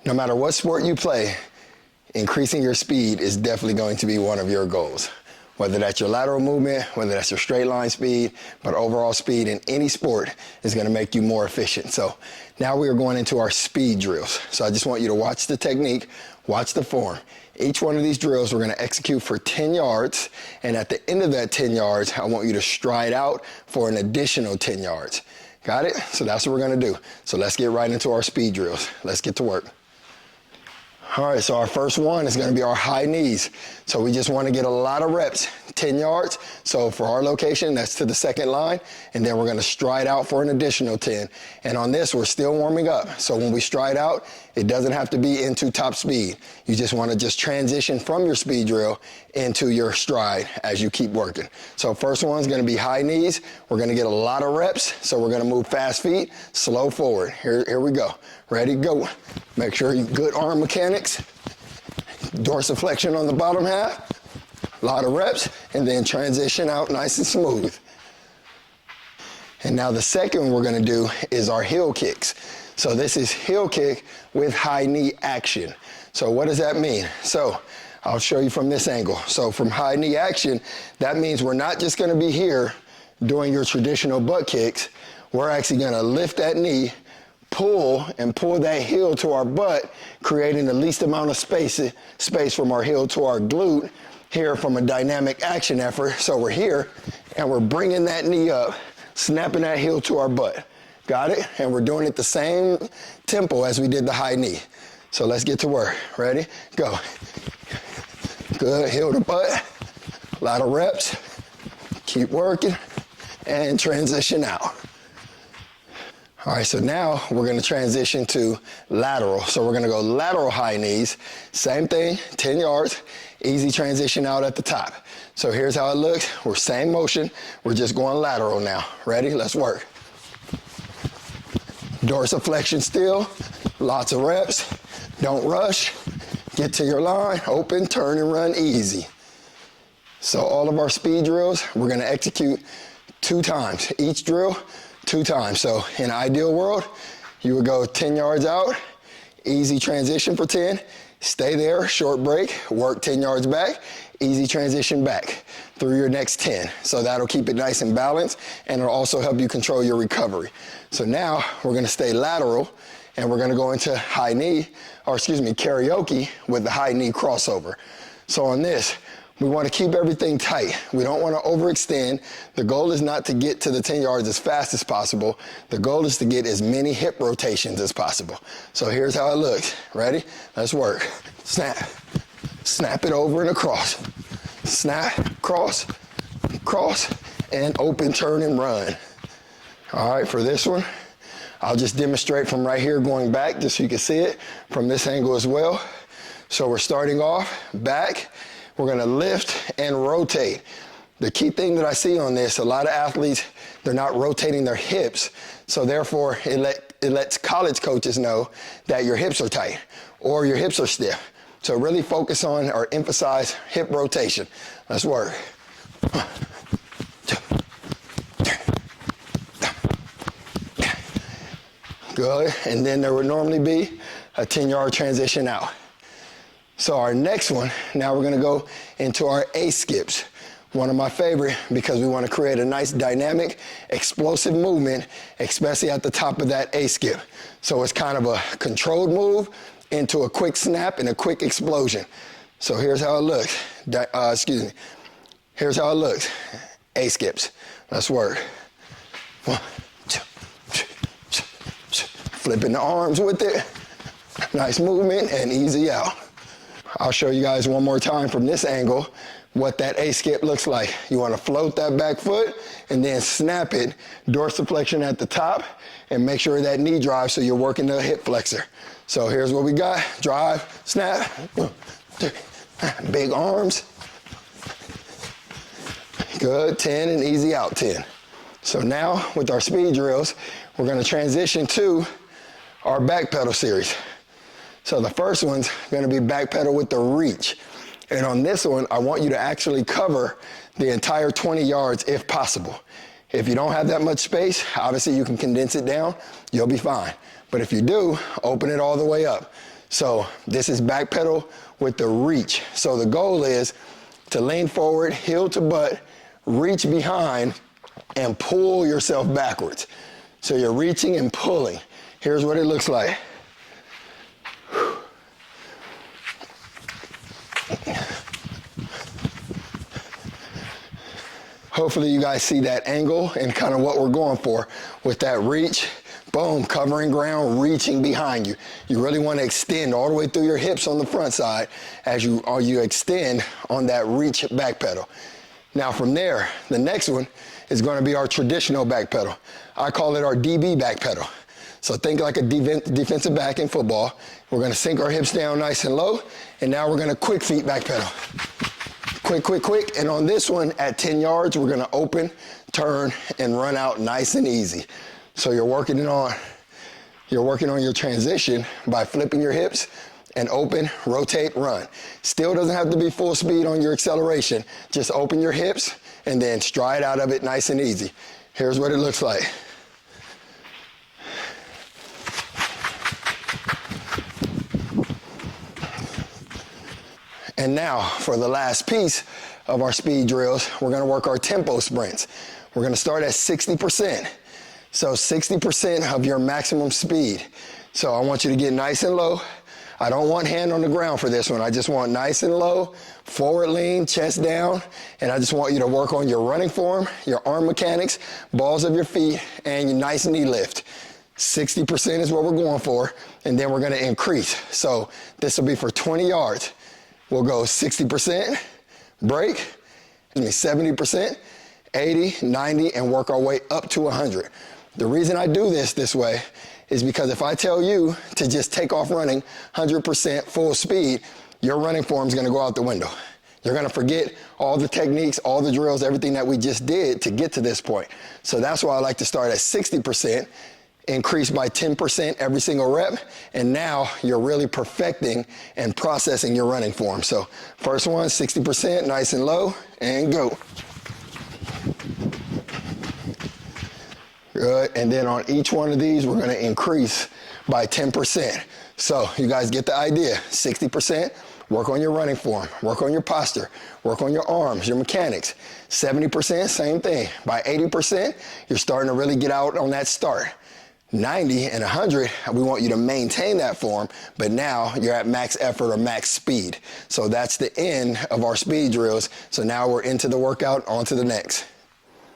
No matter what sport you play, increasing your speed is definitely going to be one of your goals. Whether that's your lateral movement, whether that's your straight line speed, but overall speed in any sport is going to make you more efficient. So now we are going into our speed drills. So I just want you to watch the technique, watch the form. Each one of these drills we're going to execute for 10 yards, and at the end of that 10 yards, I want you to stride out for an additional 10 yards. Got it? So that's what we're going to do. So let's get right into our speed drills. Let's get to work. All right, so our first one is going to be our high knees. So we just want to get a lot of reps, 10 yards. So for our location, that's to the second line. And then we're going to stride out for an additional 10. And on this, we're still warming up. So when we stride out, it doesn't have to be into top speed. You just want to just transition from your speed drill into your stride as you keep working. So first one's going to be high knees. We're going to get a lot of reps. So we're going to move fast feet, slow forward. Here we go. Ready, go. Make sure you good arm mechanics. Dorsiflexion on the bottom half. A lot of reps, and then transition out nice and smooth. And now the second one we're going to do is our heel kicks. So this is heel kick with high knee action. So what does that mean? So I'll show you from this angle. So from high knee action, that means we're not just going to be here doing your traditional butt kicks. We're actually going to lift that knee, pull that heel to our butt, creating the least amount of space from our heel to our glute here from a dynamic action effort. So we're here and we're bringing that knee up, snapping that heel to our butt. Got it? And we're doing it the same tempo as we did the high knee. So let's get to work. Ready? Go. Good, heel to butt. A lot of reps. Keep working and transition out. All right, so now we're going to transition to lateral. So we're going to go lateral high knees. Same thing, 10 yards, easy transition out at the top. So here's how it looks. We're same motion. We're just going lateral now. Ready? Let's work. Dorsiflexion still, lots of reps. Don't rush. Get to your line, open, turn, and run easy. So all of our speed drills, we're going to execute 2 times. Each drill, 2 times. So in an ideal world, you would go 10 yards out, easy transition for 10, stay there, short break, work 10 yards back, easy transition back through your next 10. So that'll keep it nice and balanced, and it'll also help you control your recovery. So now we're gonna stay lateral, and we're gonna go into karaoke with the high knee crossover. So on this, we want to keep everything tight. We don't want to overextend. The goal is not to get to the 10 yards as fast as possible. The goal is to get as many hip rotations as possible. So here's how it looks. Ready? Let's work. Snap. Snap it over and across. Snap, cross, cross, and open, turn, and run. All right, for this one, I'll just demonstrate from right here going back just so you can see it from this angle as well. So we're starting off back. We're gonna lift and rotate. The key thing that I see on this, a lot of athletes, they're not rotating their hips, so therefore it lets college coaches know that your hips are tight or your hips are stiff. So really focus on or emphasize hip rotation. Let's work. 1, 2, 3. Good, and then there would normally be a 10-yard transition out. So our next one, now we're gonna go into our A skips. One of my favorite because we wanna create a nice dynamic, explosive movement, especially at the top of that A skip. So it's kind of a controlled move into a quick snap and a quick explosion. So here's how it looks. Here's how it looks. A skips. Let's work. 1, 2, 3. Flipping the arms with it. Nice movement and easy out. I'll show you guys one more time from this angle what that A skip looks like. You want to float that back foot and then snap it, dorsiflexion at the top, and make sure that knee drives so you're working the hip flexor. So here's what we got. Drive, snap, 1, 2, big arms. Good, 10 and easy out 10. So now with our speed drills, we're going to transition to our back pedal series. So the first one's gonna be back pedal with the reach. And on this one, I want you to actually cover the entire 20 yards if possible. If you don't have that much space, obviously you can condense it down, you'll be fine. But if you do, open it all the way up. So this is back pedal with the reach. So the goal is to lean forward, heel to butt, reach behind, and pull yourself backwards. So you're reaching and pulling. Here's what it looks like. Hopefully you guys see that angle and kind of what we're going for with that reach. Boom, covering ground, reaching behind you. You really want to extend all the way through your hips on the front side as you extend on that reach back pedal. Now from there, the next one is going to be our traditional back pedal. I call it our DB back pedal. So think like a defensive back in football. We're going to sink our hips down nice and low, and now we're going to quick feet back pedal. Quick, quick, quick. And on this one, at 10 yards, we're going to open, turn, and run out nice and easy. So you're working on your transition by flipping your hips and open, rotate, run. Still doesn't have to be full speed on your acceleration. Just open your hips and then stride out of it nice and easy. Here's what it looks like. And now for the last piece of our speed drills, we're gonna work our tempo sprints. We're gonna start at 60%. So 60% of your maximum speed. So I want you to get nice and low. I don't want hand on the ground for this one. I just want nice and low, forward lean, chest down, and I just want you to work on your running form, your arm mechanics, balls of your feet, and your nice knee lift. 60% is what we're going for, and then we're gonna increase. So this will be for 20 yards. We'll go 60%, break, 70%, 80, 90, and work our way up to 100. The reason I do this way is because if I tell you to just take off running 100% full speed, your running form is going to go out the window. You're going to forget all the techniques, all the drills, everything that we just did to get to this point. So that's why I like to start at 60%, increase by 10% every single rep, and now you're really perfecting and processing your running form. So first one, 60%, nice and low, and go. Good, and then on each one of these, we're gonna increase by 10%. So you guys get the idea, 60%, work on your running form, work on your posture, work on your arms, your mechanics. 70%, same thing. By 80%, you're starting to really get out on that start. 90 and 100, we want you to maintain that form, but now you're at max effort or max speed. So that's the end of our speed drills. So now we're into the workout, on to the next.